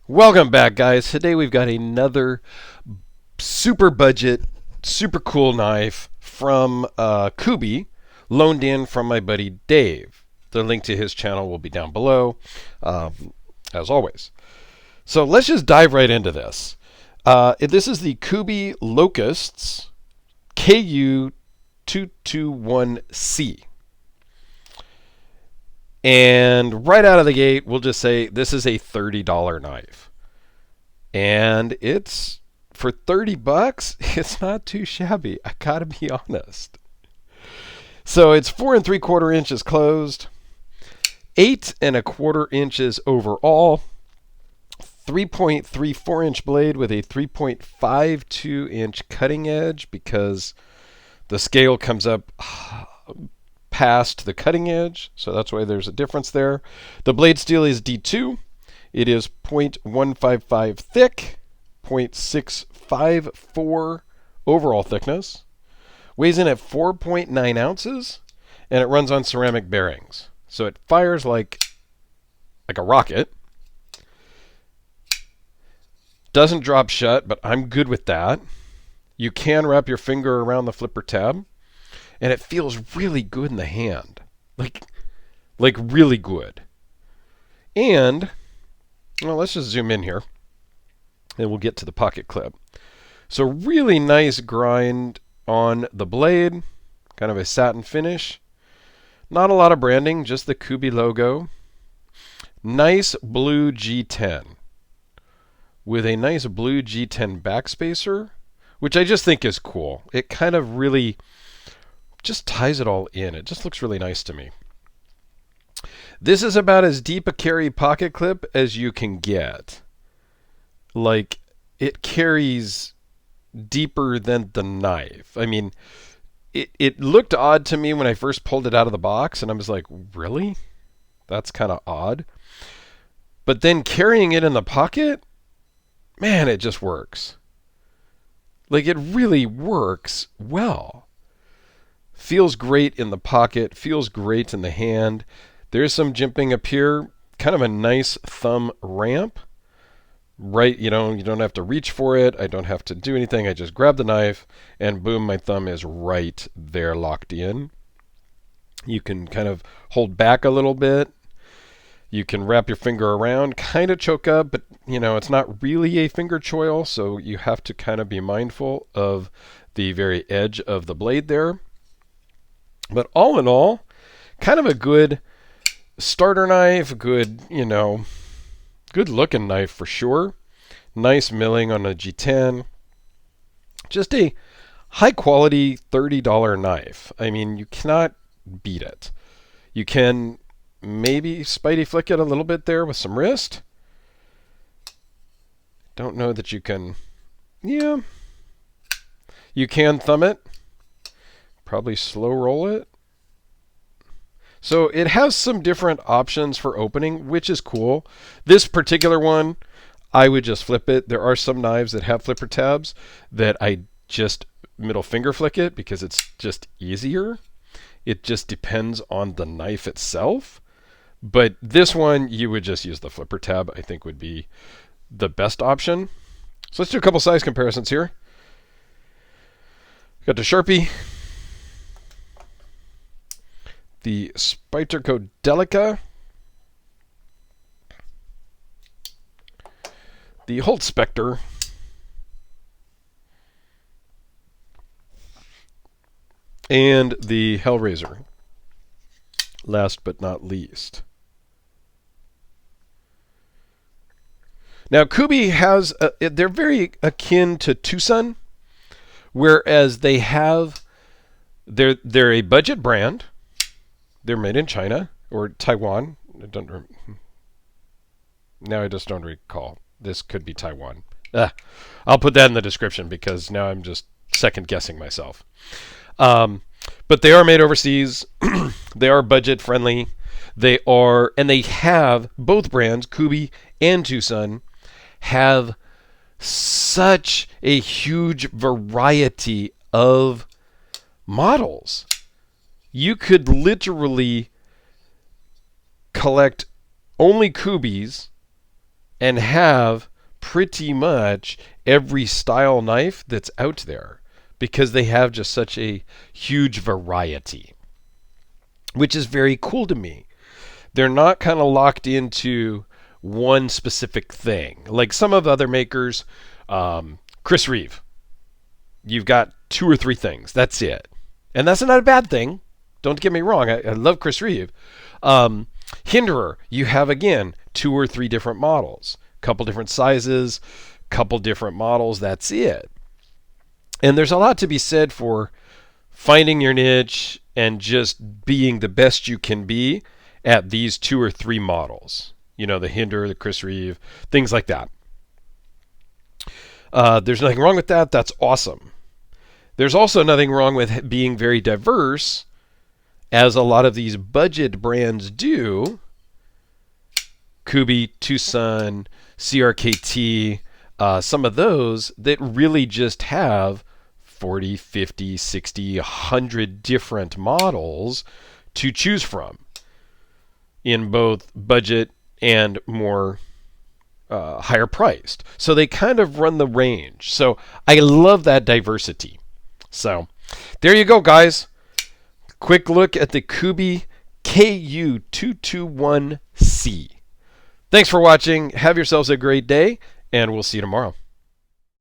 Welcome back, guys. Today we've got another super budget, super cool knife from Kubey, loaned in from my buddy Dave. The link to his channel will be down below, as always. So let's just dive right into this. This is the Kubey Locusts KU221C. And right out of the gate, we'll just say this is a $30 knife. And it's, for 30 bucks, it's not too shabby. I gotta be honest. So it's 4 3/4 inches closed, 8 1/4 inches overall, 3.34 inch blade with a 3.52 inch cutting edge because the scale comes up past the cutting edge, so that's why there's a difference there. The blade steel is D2. It is 0.155 thick, 0.654 overall thickness, weighs in at 4.9 ounces, and it runs on ceramic bearings. So it fires like a rocket. Doesn't drop shut, but I'm good with that. You can wrap your finger around the flipper tab, and it feels really good in the hand. Like really good. And, well, let's just zoom in here, and we'll get to the pocket clip. So really nice grind on the blade, kind of a satin finish. Not a lot of branding, just the Kubey logo. Nice blue G10 with a nice blue G10 backspacer, which I just think is cool. It kind of really just ties it all in. It just looks really nice to me. This is about as deep a carry pocket clip as you can get. Like, it carries deeper than the knife. I mean, it looked odd to me when I first pulled it out of the box, and I was like, really? That's kind of odd. But then carrying it in the pocket, man, it just works. Like, it really works well. Feels great in the pocket, feels great in the hand. There's some jimping up here, kind of a nice thumb ramp. Right, you don't have to reach for it. I don't have to do anything. I just grab the knife and boom, my thumb is right there locked in. You can kind of hold back a little bit. You can wrap your finger around, kind of choke up, but it's not really a finger choil, so you have to kind of be mindful of the very edge of the blade there. But all in all, kind of a good starter knife, good looking knife for sure. Nice milling on a G10. Just a high quality $30 knife. I mean, you cannot beat it. You can maybe Spidey flick it a little bit there with some wrist. Don't know that you can, you can thumb it. Probably slow roll it. So it has some different options for opening, which is cool. This particular one, I would just flip it. There are some knives that have flipper tabs that I just middle finger flick it because it's just easier. It just depends on the knife itself. But this one, you would just use the flipper tab, I think would be the best option. So let's do a couple size comparisons here. Got the Sharpie, the Spyderco Delica, the Holt Spectre, and the Hellraiser, last but not least. Now, Kubey has, they're very akin to Tucson, whereas they have, they're a budget brand. They're made in China or Taiwan. Now I just don't recall. This could be Taiwan. I'll put that in the description because now I'm just second guessing myself. But they are made overseas. They are budget friendly. They have both brands, Kubey and Tucson, have such a huge variety of models. You could literally collect only Kubeys and have pretty much every style knife that's out there because they have just such a huge variety, which is very cool to me. They're not kind of locked into one specific thing. Like some of the other makers, Chris Reeve, you've got two or three things. That's it. And that's not a bad thing. Don't get me wrong. I love Chris Reeve. Hinderer, you have, again, two or three different models. Couple different sizes, couple different models. That's it. And there's a lot to be said for finding your niche and just being the best you can be at these two or three models. You know, the Hinderer, the Chris Reeve, things like that. There's nothing wrong with that. That's awesome. There's also nothing wrong with being very diverse, as a lot of these budget brands do. Kubey, Tucson, CRKT, some of those that really just have 40, 50, 60, 100 different models to choose from in both budget and more higher priced. So they kind of run the range. So I love that diversity. So there you go, guys. Quick look at the Kubey KU221C. Thanks for watching. Have yourselves a great day, and we'll see you tomorrow.